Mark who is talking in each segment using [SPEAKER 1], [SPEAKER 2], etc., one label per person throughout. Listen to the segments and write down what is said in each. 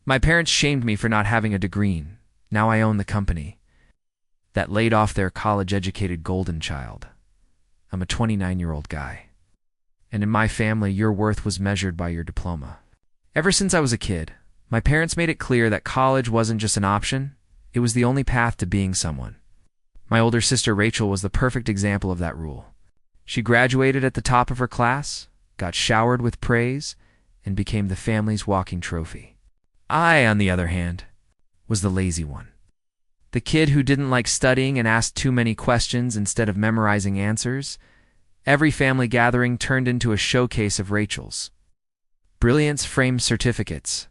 [SPEAKER 1] My parents shamed me for not having a degree. Now I own the company that laid off their college-educated golden child. I'm a 29-year-old guy. And in my family, your worth was measured by your diploma. Ever since I was a kid, my parents made it clear that college wasn't just an option, it was the only path to being someone. My older sister Rachel was the perfect example of that rule. She graduated at the top of her class, got showered with praise, and became the family's walking trophy. I, on the other hand, was the lazy one. The kid who didn't like studying and asked too many questions instead of memorizing answers. Every family gathering turned into a showcase of Rachel's brilliance, framed certificates,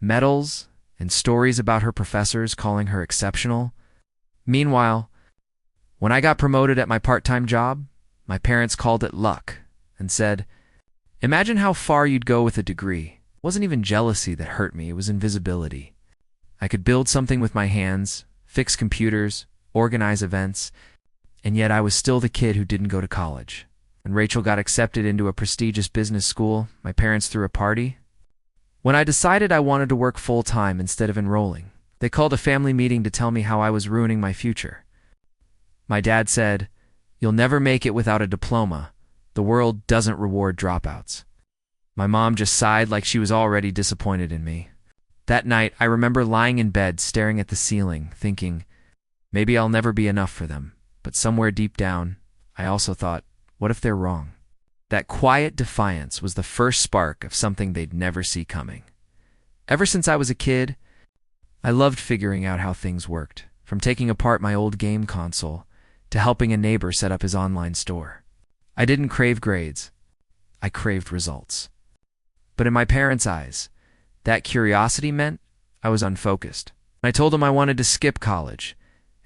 [SPEAKER 1] medals, and stories about her professors calling her exceptional. Meanwhile, when I got promoted at my part-time job, my parents called it luck and said, "Imagine how far you'd go with a degree." It wasn't even jealousy that hurt me, it was invisibility. I could build something with my hands, fix computers, organize events, and yet I was still the kid who didn't go to college. When Rachel got accepted into a prestigious business school, my parents threw a party. When I decided I wanted to work full-time instead of enrolling, they called a family meeting to tell me how I was ruining my future. My dad said, "You'll never make it without a diploma. The world doesn't reward dropouts." My mom just sighed like she was already disappointed in me. That night, I remember lying in bed staring at the ceiling, thinking, maybe I'll never be enough for them. But somewhere deep down, I also thought, what if they're wrong? That quiet defiance was the first spark of something they'd never see coming. Ever since I was a kid, I loved figuring out how things worked, from taking apart my old game console to helping a neighbor set up his online store. I didn't crave grades. I craved results. But in my parents' eyes, that curiosity meant I was unfocused. I told them I wanted to skip college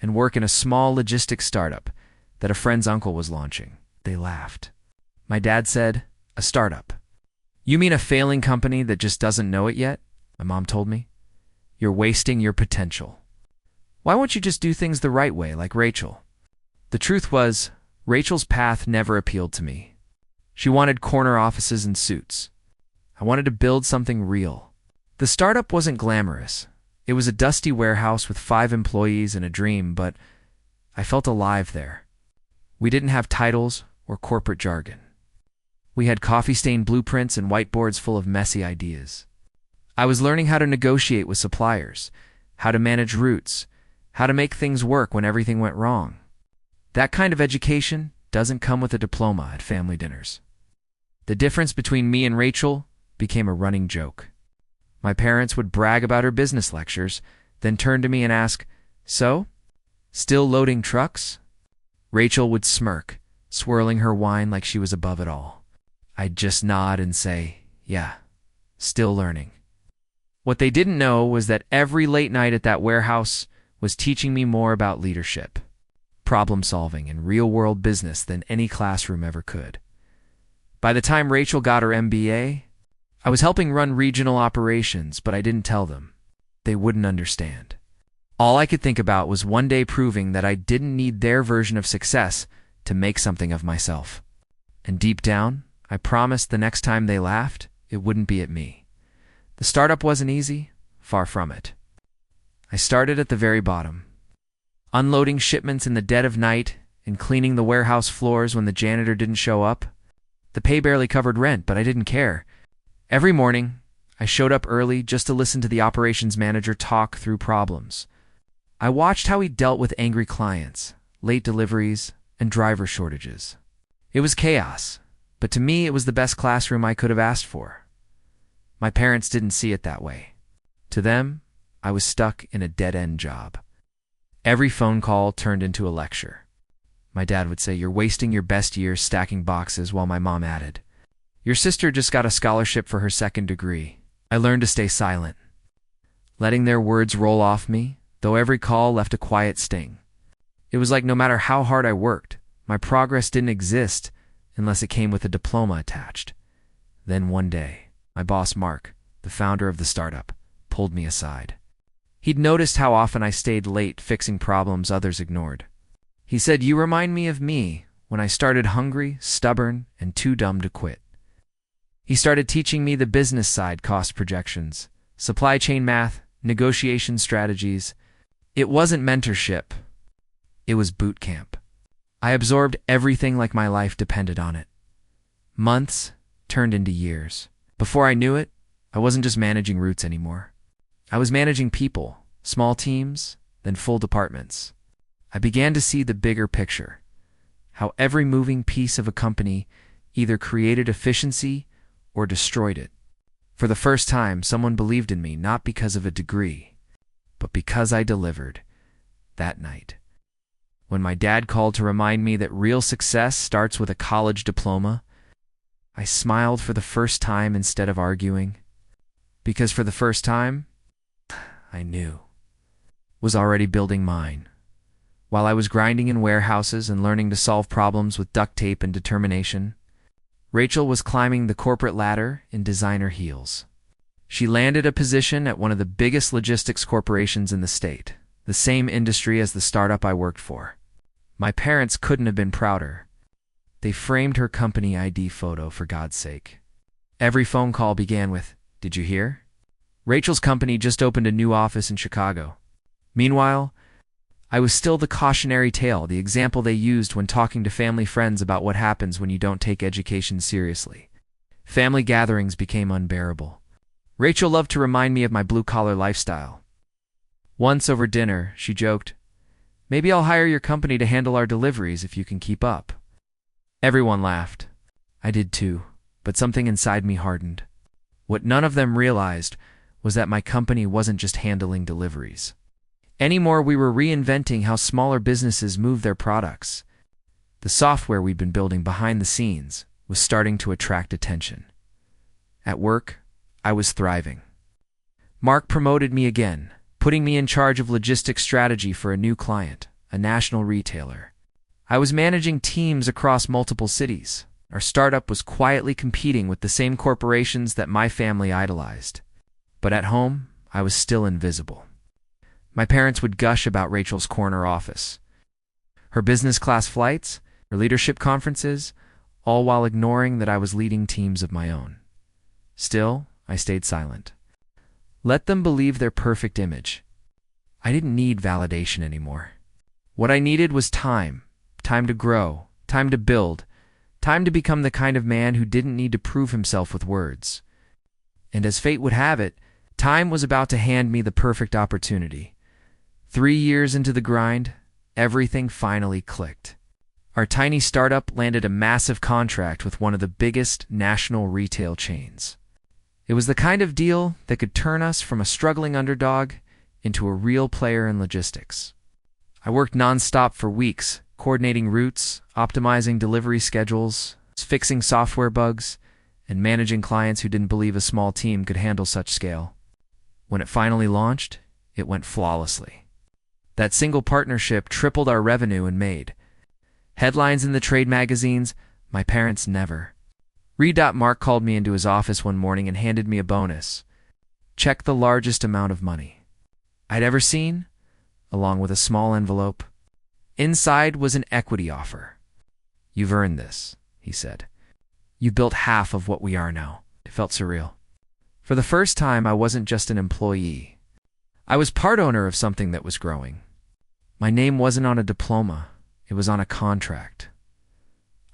[SPEAKER 1] and work in a small logistics startup that a friend's uncle was launching. They laughed. My dad said, "A startup? You mean a failing company that just doesn't know it yet?" My mom told me. "You're wasting your potential. Why won't you just do things the right way, like Rachel?" The truth was, Rachel's path never appealed to me. She wanted corner offices and suits. I wanted to build something real. The startup wasn't glamorous. It was a dusty warehouse with 5 employees and a dream, but I felt alive there. We didn't have titles or corporate jargon. We had coffee-stained blueprints and whiteboards full of messy ideas. I was learning how to negotiate with suppliers, how to manage routes, how to make things work when everything went wrong. That kind of education doesn't come with a diploma at family dinners. The difference between me and Rachel became a running joke. My parents would brag about her business lectures, then turn to me and ask, "So? Still loading trucks?" Rachel would smirk, swirling her wine like she was above it all. I'd just nod and say, "Yeah, still learning." What they didn't know was that every late night at that warehouse was teaching me more about leadership, problem solving, and real-world business than any classroom ever could. By the time Rachel got her MBA, I was helping run regional operations, but I didn't tell them. They wouldn't understand. All I could think about was one day proving that I didn't need their version of success to make something of myself. And deep down, I promised the next time they laughed, it wouldn't be at me. The startup wasn't easy, far from it. I started at the very bottom, unloading shipments in the dead of night and cleaning the warehouse floors when the janitor didn't show up. The pay barely covered rent, but I didn't care. Every morning, I showed up early just to listen to the operations manager talk through problems. I watched how he dealt with angry clients, late deliveries, and driver shortages. It was chaos, but to me it was the best classroom I could have asked for. My parents didn't see it that way. To them, I was stuck in a dead-end job. Every phone call turned into a lecture. My dad would say, "You're wasting your best years stacking boxes," while my mom added, "Your sister just got a scholarship for her 2nd degree." I learned to stay silent, letting their words roll off me, though every call left a quiet sting. It was like no matter how hard I worked, my progress didn't exist unless it came with a diploma attached. Then one day, my boss Mark, the founder of the startup, pulled me aside. He'd noticed how often I stayed late fixing problems others ignored. He said, "You remind me of me when I started hungry, stubborn, and too dumb to quit." He started teaching me the business side, cost projections, supply chain math, negotiation strategies. It wasn't mentorship. It was boot camp. I absorbed everything like my life depended on it. Months turned into years. Before I knew it, I wasn't just managing routes anymore. I was managing people, small teams, then full departments. I began to see the bigger picture, how every moving piece of a company either created efficiency or destroyed it. For the first time, someone believed in me not because of a degree, but because I delivered that night. When my dad called to remind me that real success starts with a college diploma, I smiled for the first time instead of arguing, because for the first time, I knew, was already building mine. While I was grinding in warehouses and learning to solve problems with duct tape and determination, Rachel was climbing the corporate ladder in designer heels. She landed a position at one of the biggest logistics corporations in the state, the same industry as the startup I worked for. My parents couldn't have been prouder. They framed her company ID photo, for God's sake. Every phone call began with, "Did you hear? Rachel's company just opened a new office in Chicago." Meanwhile, I was still the cautionary tale, the example they used when talking to family friends about what happens when you don't take education seriously. Family gatherings became unbearable. Rachel loved to remind me of my blue-collar lifestyle. Once over dinner, she joked, "Maybe I'll hire your company to handle our deliveries if you can keep up." Everyone laughed. I did too, but something inside me hardened. What none of them realized was that my company wasn't just handling deliveries. Anymore, we were reinventing how smaller businesses move their products. The software we'd been building behind the scenes was starting to attract attention. At work, I was thriving. Mark promoted me again, putting me in charge of logistics strategy for a new client, a national retailer. I was managing teams across multiple cities. Our startup was quietly competing with the same corporations that my family idolized. But at home, I was still invisible. My parents would gush about Rachel's corner office, her business class flights, her leadership conferences, all while ignoring that I was leading teams of my own. Still, I stayed silent. Let them believe their perfect image. I didn't need validation anymore. What I needed was time to grow, time to build, time to become the kind of man who didn't need to prove himself with words. And as fate would have it, time was about to hand me the perfect opportunity. 3 years into the grind, everything finally clicked. Our tiny startup landed a massive contract with one of the biggest national retail chains. It was the kind of deal that could turn us from a struggling underdog into a real player in logistics. I worked nonstop for weeks, coordinating routes, optimizing delivery schedules, fixing software bugs, and managing clients who didn't believe a small team could handle such scale. When it finally launched, it went flawlessly. That single partnership tripled our revenue and made headlines in the trade magazines. My parents never. Mark called me into his office one morning and handed me a bonus. Check the largest amount of money I'd ever seen, along with a small envelope. Inside was an equity offer. "You've earned this," he said. "You built half of what we are now." It felt surreal. For the first time, I wasn't just an employee. I was part owner of something that was growing. My name wasn't on a diploma. It was on a contract.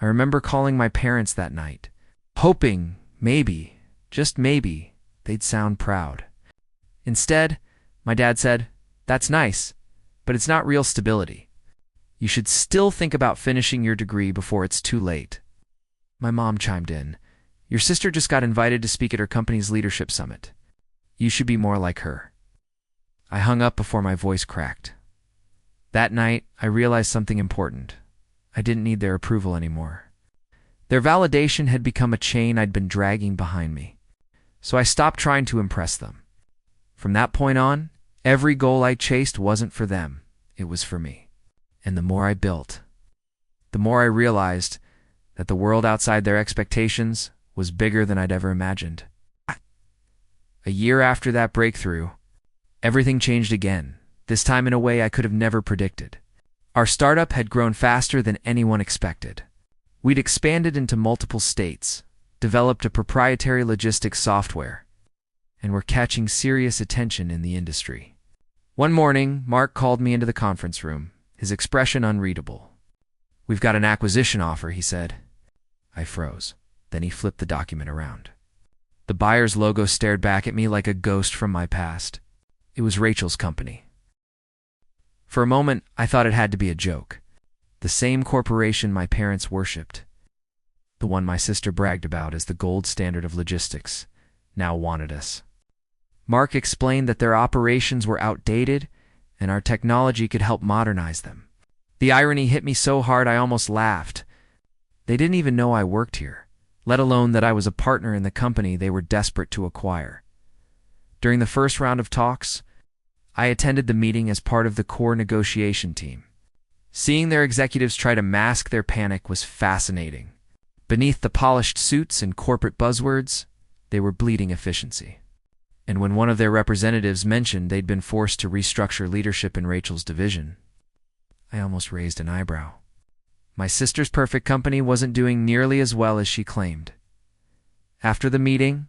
[SPEAKER 1] I remember calling my parents that night, hoping maybe, just maybe, they'd sound proud. Instead, my dad said, "That's nice, but it's not real stability. You should still think about finishing your degree before it's too late." My mom chimed in, "Your sister just got invited to speak at her company's leadership summit. You should be more like her." I hung up before my voice cracked. That night, I realized something important. I didn't need their approval anymore. Their validation had become a chain I'd been dragging behind me. So I stopped trying to impress them. From that point on, every goal I chased wasn't for them. It was for me. And the more I built, the more I realized that the world outside their expectations was bigger than I'd ever imagined. A year after that breakthrough, everything changed again, this time in a way I could have never predicted. Our startup had grown faster than anyone expected. We'd expanded into multiple states, developed a proprietary logistics software, and were catching serious attention in the industry. One morning, Mark called me into the conference room, his expression unreadable. "We've got an acquisition offer," he said. I froze. Then he flipped the document around. The buyer's logo stared back at me like a ghost from my past. It was Rachel's company. For a moment, I thought it had to be a joke. The same corporation my parents worshipped, the one my sister bragged about as the gold standard of logistics, now wanted us. Mark explained that their operations were outdated and our technology could help modernize them. The irony hit me so hard I almost laughed. They didn't even know I worked here, let alone that I was a partner in the company they were desperate to acquire. During the first round of talks, I attended the meeting as part of the core negotiation team. Seeing their executives try to mask their panic was fascinating. Beneath the polished suits and corporate buzzwords, they were bleeding efficiency. And when one of their representatives mentioned they'd been forced to restructure leadership in Rachel's division, I almost raised an eyebrow. My sister's perfect company wasn't doing nearly as well as she claimed. After the meeting,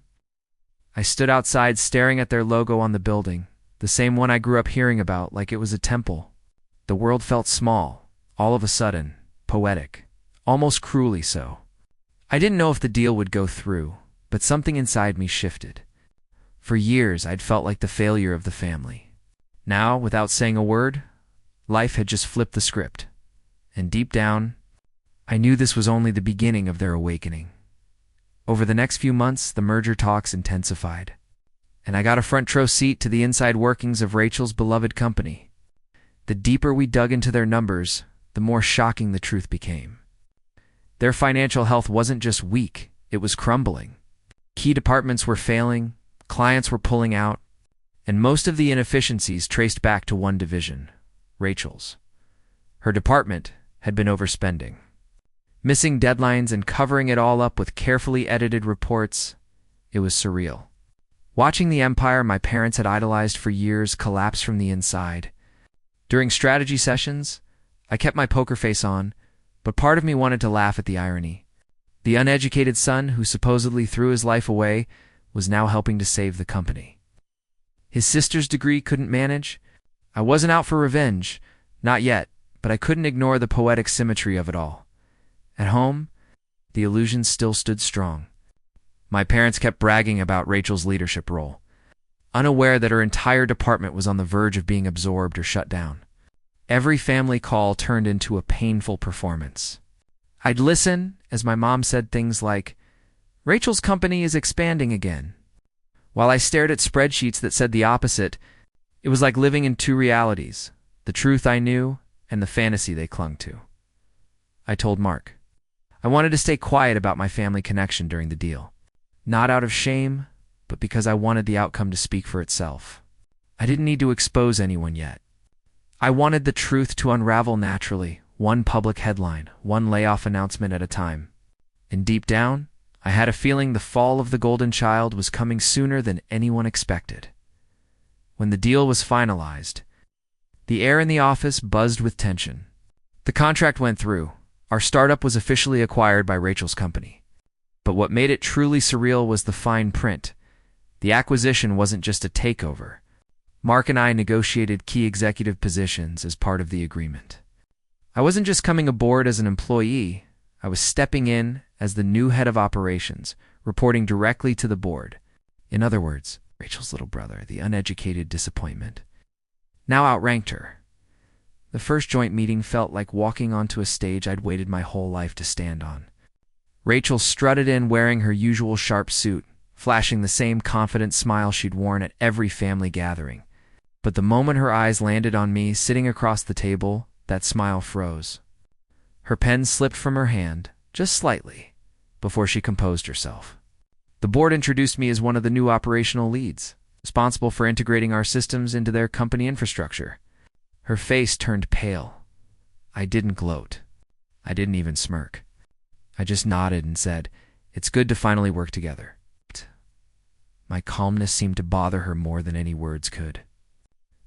[SPEAKER 1] I stood outside staring at their logo on the building, the same one I grew up hearing about like it was a temple. The world felt small, all of a sudden, poetic, almost cruelly so. I didn't know if the deal would go through, but something inside me shifted. For years, I'd felt like the failure of the family. Now, without saying a word, life had just flipped the script. And deep down, I knew this was only the beginning of their awakening. Over the next few months, the merger talks intensified, and I got a front row seat to the inside workings of Rachel's beloved company. The deeper we dug into their numbers, the more shocking the truth became. Their financial health wasn't just weak, it was crumbling. Key departments were failing, clients were pulling out, and most of the inefficiencies traced back to one division, Rachel's. Her department had been overspending, missing deadlines and covering it all up with carefully edited reports. It was surreal. Watching the empire my parents had idolized for years collapse from the inside. During strategy sessions, I kept my poker face on, but part of me wanted to laugh at the irony. The uneducated son who supposedly threw his life away was now helping to save the company. His sister's degree couldn't manage. I wasn't out for revenge, not yet, but I couldn't ignore the poetic symmetry of it all. At home, the illusion still stood strong. My parents kept bragging about Rachel's leadership role, unaware that her entire department was on the verge of being absorbed or shut down. Every family call turned into a painful performance. I'd listen as my mom said things like, "Rachel's company is expanding again," while I stared at spreadsheets that said the opposite. It was like living in two realities, the truth I knew and the fantasy they clung to. I told Mark. I wanted to stay quiet about my family connection during the deal. Not out of shame, but because I wanted the outcome to speak for itself. I didn't need to expose anyone yet. I wanted the truth to unravel naturally, one public headline, one layoff announcement at a time. And deep down, I had a feeling the fall of the golden child was coming sooner than anyone expected. When the deal was finalized, the air in the office buzzed with tension. The contract went through. Our startup was officially acquired by Rachel's company. But what made it truly surreal was the fine print. The acquisition wasn't just a takeover. Mark and I negotiated key executive positions as part of the agreement. I wasn't just coming aboard as an employee, I was stepping in as the new head of operations, reporting directly to the board. In other words, Rachel's little brother, the uneducated disappointment, now outranked her. The first joint meeting felt like walking onto a stage I'd waited my whole life to stand on. Rachel strutted in wearing her usual sharp suit, flashing the same confident smile she'd worn at every family gathering. But the moment her eyes landed on me sitting across the table, that smile froze. Her pen slipped from her hand, just slightly, before she composed herself. The board introduced me as one of the new operational leads, responsible for integrating our systems into their company infrastructure. Her face turned pale. I didn't gloat. I didn't even smirk. I just nodded and said, "It's good to finally work together." My calmness seemed to bother her more than any words could.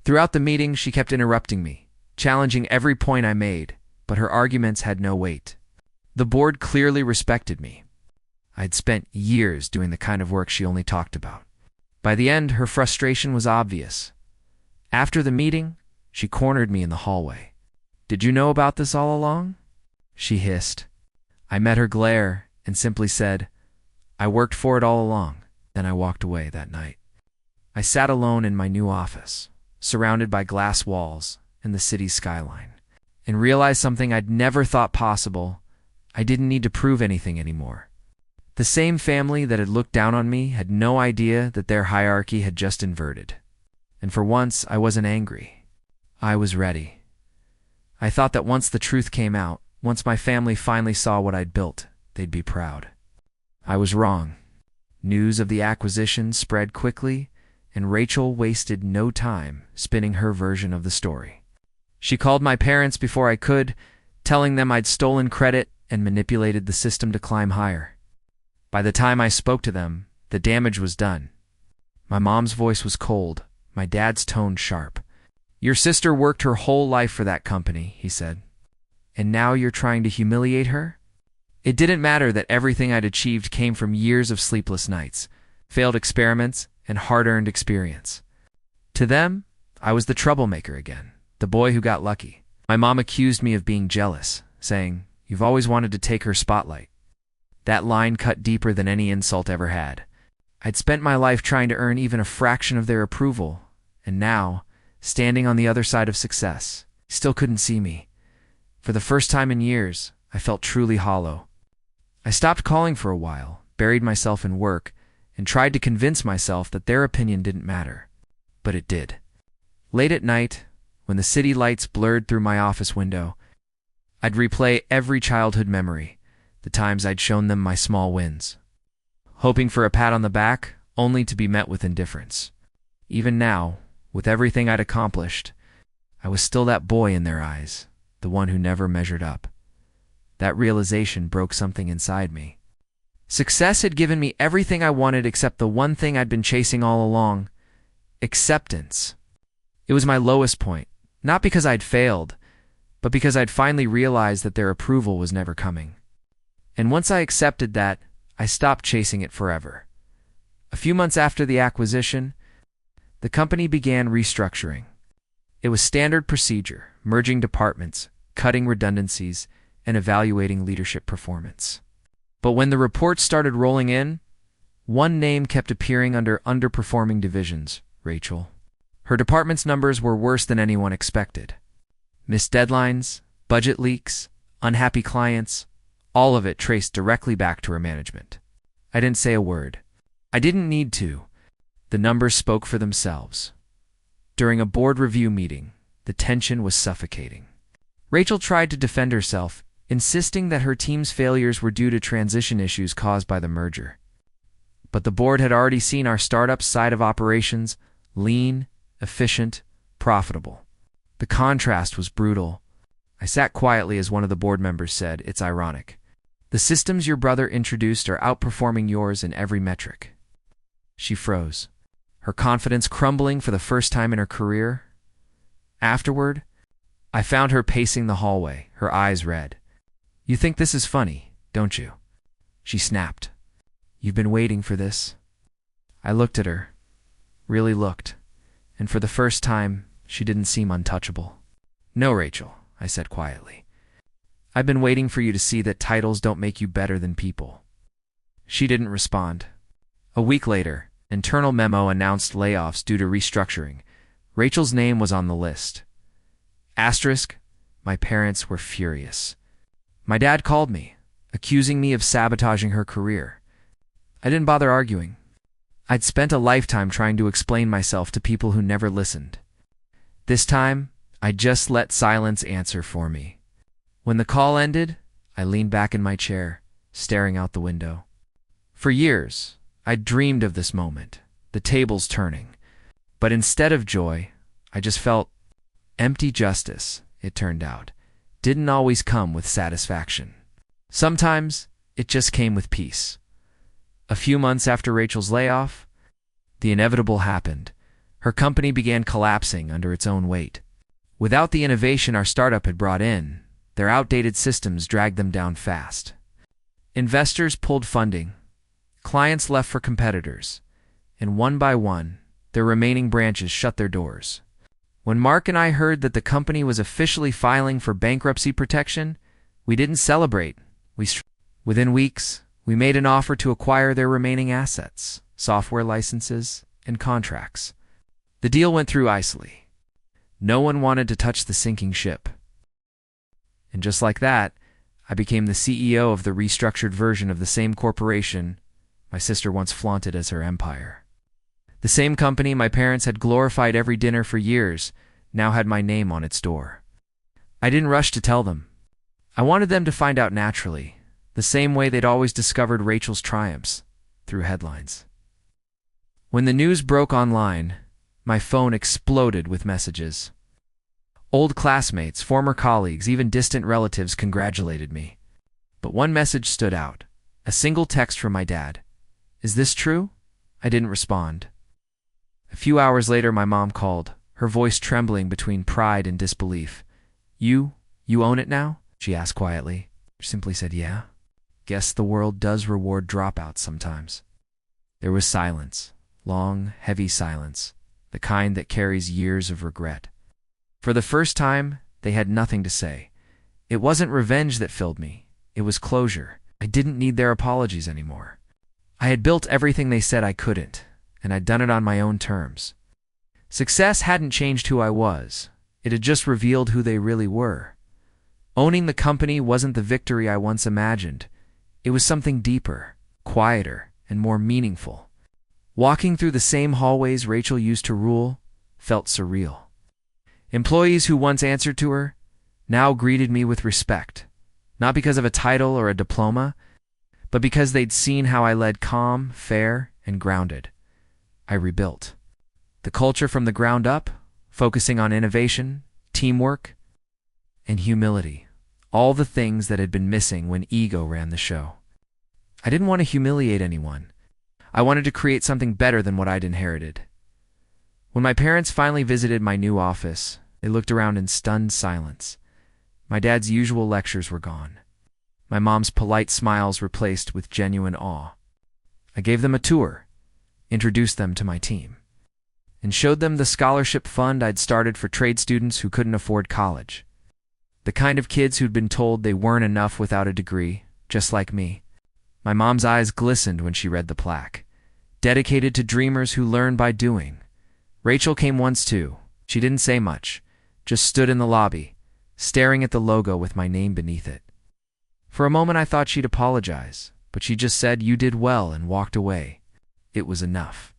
[SPEAKER 1] Throughout the meeting, she kept interrupting me, challenging every point I made, but her arguments had no weight. The board clearly respected me. I'd spent years doing the kind of work she only talked about. By the end, her frustration was obvious. After the meeting, she cornered me in the hallway. "Did you know about this all along?" she hissed. I met her glare and simply said, "I worked for it all along." Then I walked away that night. I sat alone in my new office, surrounded by glass walls and the city's skyline, and realized something I'd never thought possible. I didn't need to prove anything anymore. The same family that had looked down on me had no idea that their hierarchy had just inverted. And for once, I wasn't angry. I was ready. I thought that once the truth came out, once my family finally saw what I'd built, they'd be proud. I was wrong. News of the acquisition spread quickly, and Rachel wasted no time spinning her version of the story. She called my parents before I could, telling them I'd stolen credit and manipulated the system to climb higher. By the time I spoke to them, the damage was done. My mom's voice was cold, my dad's tone sharp. "Your sister worked her whole life for that company," he said. "And now you're trying to humiliate her?" It didn't matter that everything I'd achieved came from years of sleepless nights, failed experiments, and hard-earned experience. To them, I was the troublemaker again, the boy who got lucky. My mom accused me of being jealous, saying, "You've always wanted to take her spotlight." That line cut deeper than any insult ever had. I'd spent my life trying to earn even a fraction of their approval, and now, standing on the other side of success, still couldn't see me. For the first time in years, I felt truly hollow. I stopped calling for a while, buried myself in work, and tried to convince myself that their opinion didn't matter. But it did. Late at night, when the city lights blurred through my office window, I'd replay every childhood memory, the times I'd shown them my small wins, hoping for a pat on the back, only to be met with indifference. Even now, with everything I'd accomplished, I was still that boy in their eyes, the one who never measured up. That realization broke something inside me. Success had given me everything I wanted except the one thing I'd been chasing all along: acceptance. It was my lowest point, not because I'd failed, but because I'd finally realized that their approval was never coming. And once I accepted that, I stopped chasing it forever. A few months after the acquisition, the company began restructuring. It was standard procedure, merging departments, cutting redundancies, and evaluating leadership performance. But when the reports started rolling in, one name kept appearing under underperforming divisions: Rachel. Her department's numbers were worse than anyone expected. Missed deadlines, budget leaks, unhappy clients, all of it traced directly back to her management. I didn't say a word. I didn't need to. The numbers spoke for themselves. During a board review meeting, the tension was suffocating. Rachel tried to defend herself, insisting that her team's failures were due to transition issues caused by the merger. But the board had already seen our startup's side of operations: lean, efficient, profitable. The contrast was brutal. I sat quietly as one of the board members said, "It's ironic. The systems your brother introduced are outperforming yours in every metric." She froze, her confidence crumbling for the first time in her career. Afterward, I found her pacing the hallway, her eyes red. "You think this is funny, don't you?" she snapped. "You've been waiting for this?" I looked at her, really looked, and for the first time, she didn't seem untouchable. "No, Rachel," I said quietly. "I've been waiting for you to see that titles don't make you better than people." She didn't respond. A week later, internal memo announced layoffs due to restructuring. Rachel's name was on the list. Asterisk, my parents were furious. My dad called me, accusing me of sabotaging her career. I didn't bother arguing. I'd spent a lifetime trying to explain myself to people who never listened. This time, I just let silence answer for me. When the call ended, I leaned back in my chair, staring out the window. For years, I'd dreamed of this moment, the tables turning. But instead of joy, I just felt empty. Justice, it turned out, didn't always come with satisfaction. Sometimes, it just came with peace. A few months after Rachel's layoff, the inevitable happened. Her company began collapsing under its own weight. Without the innovation our startup had brought in, their outdated systems dragged them down fast. Investors pulled funding, clients left for competitors, and one by one, their remaining branches shut their doors. When Mark and I heard that the company was officially filing for bankruptcy protection, we didn't celebrate. Within weeks, we made an offer to acquire their remaining assets, software licenses, and contracts. The deal went through icily. No one wanted to touch the sinking ship. And just like that, I became the CEO of the restructured version of the same corporation my sister once flaunted as her empire. The same company my parents had glorified every dinner for years now had my name on its door. I didn't rush to tell them. I wanted them to find out naturally, the same way they'd always discovered Rachel's triumphs, through headlines. When the news broke online, my phone exploded with messages. Old classmates, former colleagues, even distant relatives congratulated me. But one message stood out, a single text from my dad. "Is this true?" I didn't respond. A few hours later, my mom called, her voice trembling between pride and disbelief. You own it now?" she asked quietly. I simply said, "Yeah. Guess the world does reward dropouts sometimes." There was silence, long, heavy silence, the kind that carries years of regret. For the first time, they had nothing to say. It wasn't revenge that filled me. It was closure. I didn't need their apologies anymore. I had built everything they said I couldn't, and I'd done it on my own terms. Success hadn't changed who I was. It had just revealed who they really were. Owning the company wasn't the victory I once imagined. It was something deeper, quieter, and more meaningful. Walking through the same hallways Rachel used to rule felt surreal. Employees who once answered to her now greeted me with respect, not because of a title or a diploma, but because they'd seen how I led calm, fair, and grounded. I rebuilt the culture from the ground up, focusing on innovation, teamwork, and humility, all the things that had been missing when ego ran the show. I didn't want to humiliate anyone. I wanted to create something better than what I'd inherited. When my parents finally visited my new office, they looked around in stunned silence. My dad's usual lectures were gone. My mom's polite smiles replaced with genuine awe. I gave them a tour, introduced them to my team, and showed them the scholarship fund I'd started for trade students who couldn't afford college. The kind of kids who'd been told they weren't enough without a degree, just like me. My mom's eyes glistened when she read the plaque. Dedicated to dreamers who learn by doing. Rachel came once too. She didn't say much, just stood in the lobby, staring at the logo with my name beneath it. For a moment I thought she'd apologize, but she just said, "You did well," and walked away. It was enough.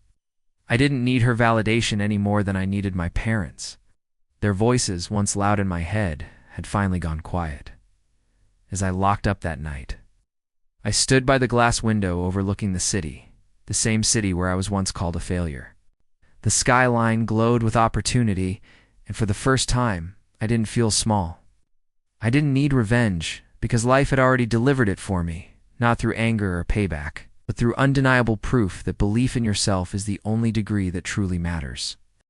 [SPEAKER 1] I didn't need her validation any more than I needed my parents'. Their voices, once loud in my head, had finally gone quiet. As I locked up that night, I stood by the glass window overlooking the city, the same city where I was once called a failure. The skyline glowed with opportunity, and for the first time, I didn't feel small. I didn't need revenge, because life had already delivered it for me, not through anger or payback, but through undeniable proof that belief in yourself is the only degree that truly matters.